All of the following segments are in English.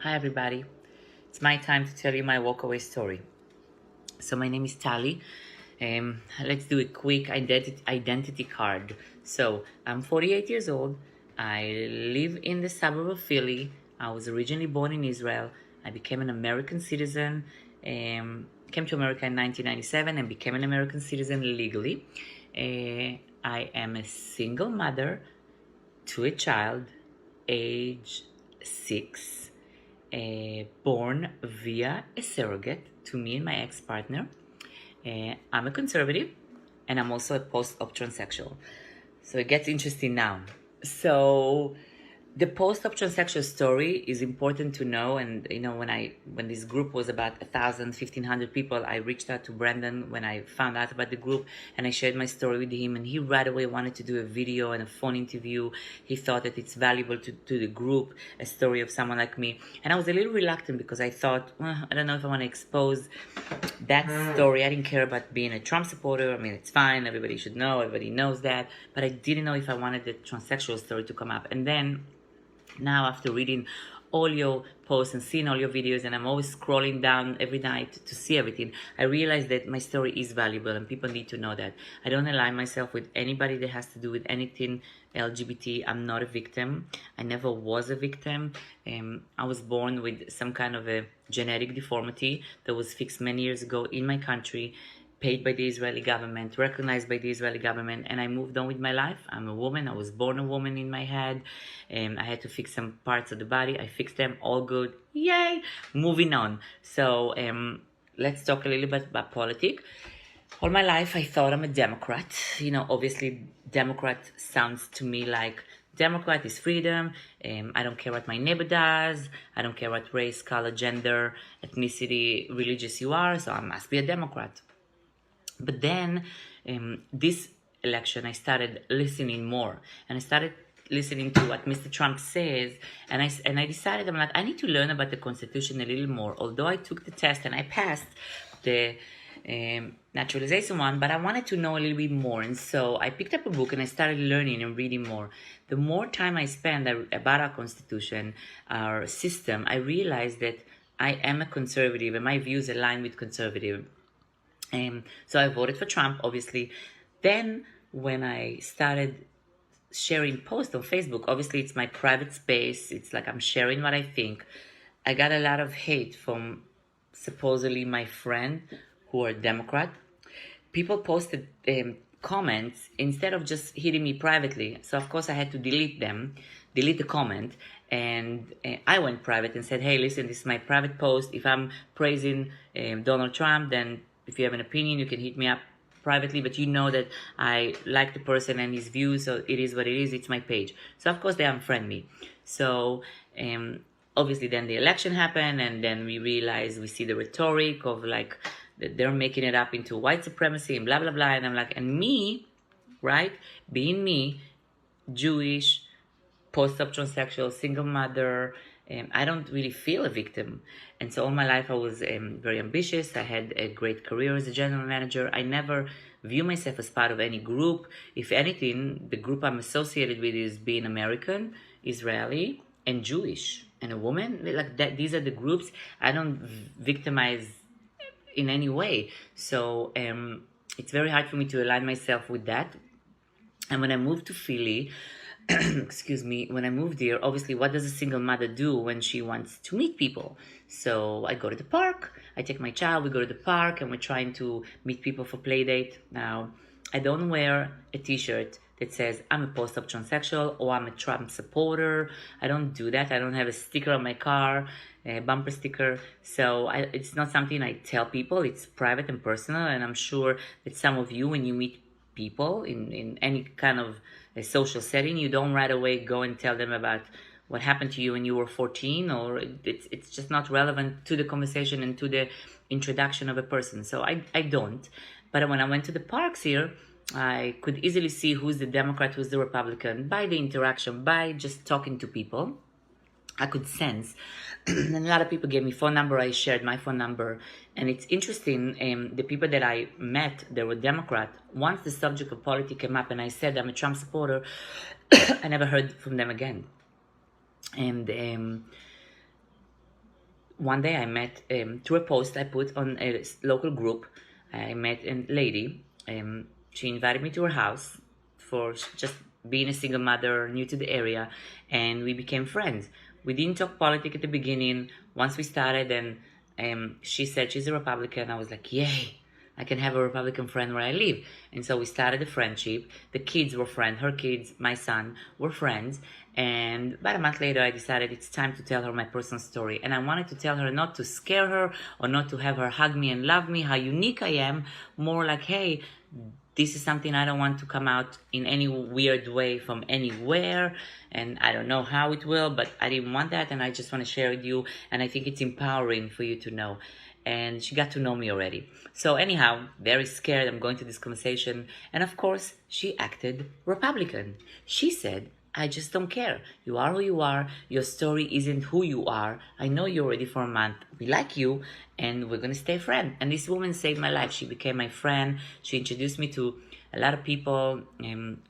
Hi everybody, it's my time to tell you my walkaway story. So my name is Tali. Let's do a quick identity card. So I'm 48 years old. I live in the suburb of Philly. I was originally born in Israel. I became an American citizen. Came to America in 1997 and became an American citizen legally. I am a single mother to a child, age 6, born via a surrogate to me and my ex-partner. I'm a conservative, and I'm also a post-op transsexual. So it gets interesting now. So the post-op transsexual story is important to know. And when this group was about 1,500 people, I reached out to Brendon when I found out about the group, and I shared my story with him, and he right away wanted to do a video and a phone interview. He thought that it's valuable to the group, a story of someone like me. And I was a little reluctant because I thought, I don't know if I want to expose that story. I didn't care about being a Trump supporter. I mean, it's fine, everybody should know, everybody knows that, but I didn't know if I wanted the transsexual story to come up. And then now, after reading all your posts and seeing all your videos, and I'm always scrolling down every night to see everything, I realize that my story is valuable and people need to know that. I don't align myself with anybody that has to do with anything LGBT. I'm not a victim. I never was a victim. I was born with some kind of a genetic deformity that was fixed many years ago in my country, paid by the Israeli government, recognized by the Israeli government, and I moved on with my life. I'm a woman. I was born a woman in my head. I had to fix some parts of the body. I fixed them. All good. Yay! Moving on. So let's talk a little bit about politics. All my life, I thought I'm a Democrat. Obviously, Democrat sounds to me like Democrat is freedom. I don't care what my neighbor does. I don't care what race, color, gender, ethnicity, religious you are. So I must be a Democrat. But then this election, I started listening more, and I started listening to what Mr. Trump says, and I decided, I'm like, I need to learn about the Constitution a little more. Although I took the test and I passed the naturalization one, but I wanted to know a little bit more, and so I picked up a book and I started learning and reading more. The more time I spend about our Constitution, our system, I realized that I am a conservative, and my views align with conservative. So I voted for Trump, obviously. Then when I started sharing posts on Facebook, obviously it's my private space. It's like I'm sharing what I think. I got a lot of hate from supposedly my friend who are Democrat. People posted comments instead of just hitting me privately. So of course I had to delete the comment. And I went private and said, hey, listen, this is my private post. If I'm praising Donald Trump, then if you have an opinion, you can hit me up privately, but you know that I like the person and his views, so it is what it is. It's my page. So of course they unfriend me. So obviously then the election happened, and then we see the rhetoric of like that they're making it up into white supremacy and blah blah blah, and I'm like, and me, right, being me, Jewish, post-op transsexual, single mother, I don't really feel a victim. And so all my life I was very ambitious. I had a great career as a general manager. I never view myself as part of any group. If anything, the group I'm associated with is being American, Israeli, and Jewish, and a woman. Like that, these are the groups. I don't victimize in any way. So it's very hard for me to align myself with that. And when I moved to Philly, excuse me, when I moved here, obviously, what does a single mother do when she wants to meet people? So I go to the park, I take my child, we go to the park, and we're trying to meet people for play date. Now, I don't wear a t-shirt that says I'm a post-op transsexual or I'm a Trump supporter. I don't do that. I don't have a sticker on my car, a bumper sticker. So it's not something I tell people. It's private and personal, and I'm sure that some of you, when you meet people in any kind of a social setting, you don't right away go and tell them about what happened to you when you were 14, or it's just not relevant to the conversation and to the introduction of a person. So I don't. But when I went to the parks here, I could easily see who's the Democrat, who's the Republican, by the interaction, by just talking to people. I could sense. And a lot of people gave me phone number. I shared my phone number. And it's interesting, the people that I met, they were Democrat. Once the subject of politics came up and I said I'm a Trump supporter, I never heard from them again. And one day I met, through a post I put on a local group, I met a lady. She invited me to her house for just being a single mother, new to the area, and we became friends. We didn't talk politics at the beginning. Once we started, and she said she's a Republican. I was like, yay! I can have a Republican friend where I live. And so we started a friendship. The kids were friends. Her kids, my son, were friends. And about a month later, I decided it's time to tell her my personal story. And I wanted to tell her not to scare her or not to have her hug me and love me, how unique I am. More like, hey, this is something I don't want to come out in any weird way from anywhere. And I don't know how it will, but I didn't want that. And I just want to share with you. And I think it's empowering for you to know. And she got to know me already. So anyhow, very scared, I'm going to this conversation. And of course, she acted Republican. She said, I just don't care. You are who you are. Your story isn't who you are. I know you're ready for a month. We like you, and we're going to stay friends. And this woman saved my life. She became my friend. She introduced me to a lot of people,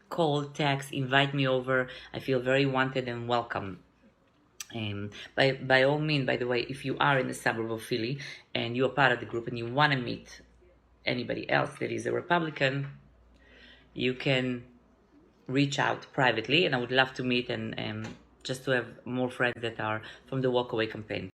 call, text, invite me over. I feel very wanted and welcome. By all means, by the way, if you are in the suburb of Philly and you are part of the group and you want to meet anybody else that is a Republican, you can reach out privately, and I would love to meet and just to have more friends that are from the WalkAway campaign.